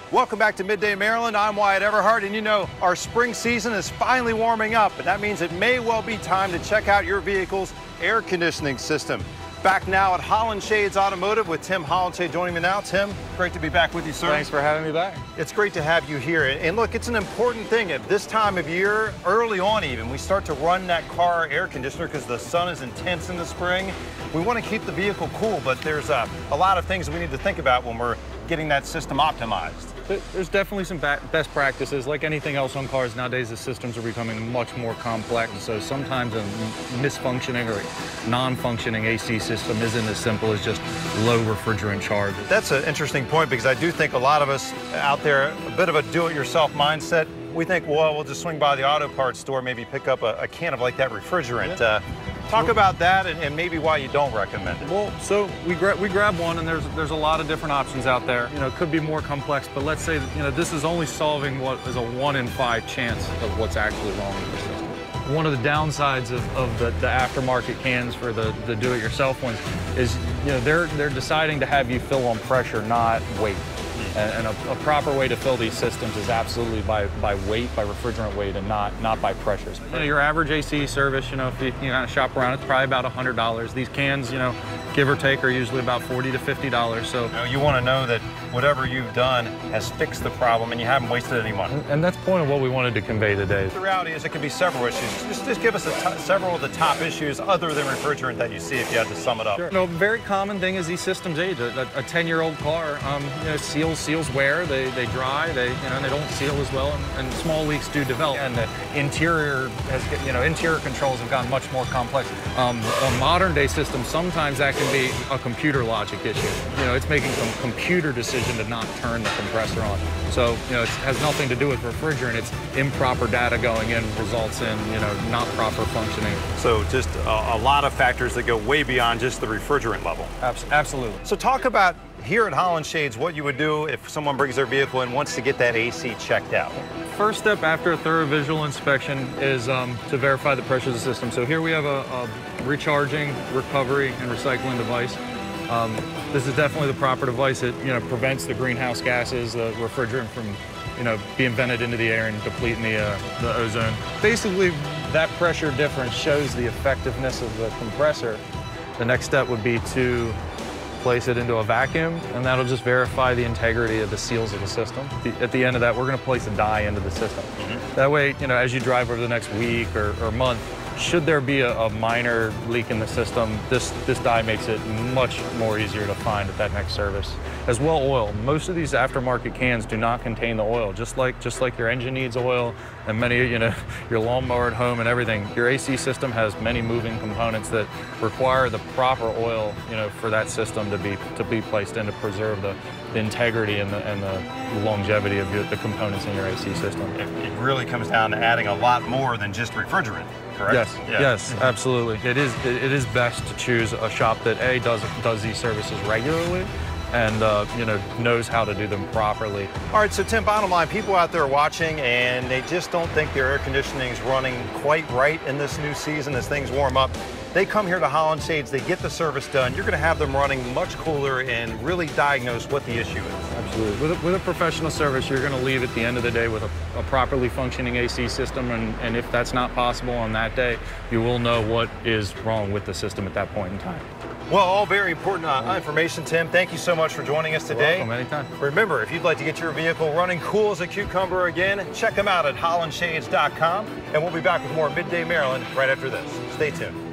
Welcome back to Midday Maryland. I'm Wyatt Everhart, and you know, our spring season is finally warming up, and that means it may well be time to check out your vehicle's air conditioning system. Back now at Hollenshades Automotive with Tim Hollenshade joining me now. Tim, great to be back with you, sir. Thanks for having me back. It's great to have you here. And look, it's an important thing at this time of year, early on even, we start to run that car air conditioner because the sun is intense in the spring. We want to keep the vehicle cool, but there's a lot of things we need to think about when we're getting that system optimized. There's definitely some best practices. Like anything else on cars nowadays, the systems are becoming much more complex. So sometimes a misfunctioning or non-functioning AC system isn't as simple as just low refrigerant charge. That's an interesting point because I do think a lot of us out there, a bit of a do-it-yourself mindset. We think, well, we'll just swing by the auto parts store, maybe pick up a can of like that refrigerant. Yeah. Talk about that and maybe why you don't recommend it. Well, so we grab one, and there's a lot of different options out there. You know, it could be more complex, but let's say that, you know, this is only solving what is a 1 in 5 chance of what's actually wrong with the system. One of the downsides of the aftermarket cans for the do-it-yourself ones is, you know, they're deciding to have you fill on pressure, not weight. And a proper way to fill these systems is absolutely by weight, by refrigerant weight, and not by pressures. You know, your average AC service, you know, if you kind of shop around, it's probably about $100. These cans, you know, give or take, are usually about $40 to $50. So you know, you want to know that whatever you've done has fixed the problem and you haven't wasted any money. And that's the point of what we wanted to convey today. The reality is it can be several issues. Just give us several of the top issues other than refrigerant that you see if you had to sum it up. Sure. You know, a very common thing is these systems age. A 10-year-old car, you know, seals wear, they dry, they don't seal as well, and small leaks do develop. And the interior has, you know, interior controls have gotten much more complex. On modern day systems, sometimes that can be a computer logic issue. You know, it's making some computer decision to not turn the compressor on. So, you know, it has nothing to do with refrigerant. It's improper data going in results in, you know, not proper functioning. So just a lot of factors that go way beyond just the refrigerant level. Absolutely. So talk about here at Hollenshades what you would do if someone brings their vehicle and wants to get that AC checked out. First step after a thorough visual inspection is to verify the pressure of the system. So here we have a recharging, recovery, and recycling device. This is definitely the proper device. It, you know, prevents the greenhouse gases, the refrigerant from, you know, being vented into the air and depleting the ozone. Basically, that pressure difference shows the effectiveness of the compressor. The next step would be to place it into a vacuum, and that'll just verify the integrity of the seals of the system. At the end of that, we're going to place a dye into the system. That way, you know, as you drive over the next week or month, should there be a minor leak in the system, this dye makes it much more easier to find at that next service. As well, oil. Most of these aftermarket cans do not contain the oil, just like your engine needs oil and many, you know, your lawnmower at home and everything. Your AC system has many moving components that require the proper oil, you know, for that system to be placed in to preserve the integrity and the longevity of the components in your AC system. It really comes down to adding a lot more than just refrigerant. Correct? Yes, yeah. Yes, absolutely. It is best to choose a shop that does these services regularly and you know, knows how to do them properly. All right, so Tim, bottom line, people out there watching and they just don't think their air conditioning is running quite right in this new season as things warm up. They come here to Hollenshades, they get the service done. You're going to have them running much cooler and really diagnose what the issue is. Absolutely. With a professional service, you're going to leave at the end of the day with a properly functioning AC system, and if that's not possible on that day, you will know what is wrong with the system at that point in time. Well, all very important information, Tim. Thank you so much for joining us today. You're welcome, anytime. Remember, if you'd like to get your vehicle running cool as a cucumber again, check them out at hollenshades.com, and we'll be back with more Midday Maryland right after this. Stay tuned.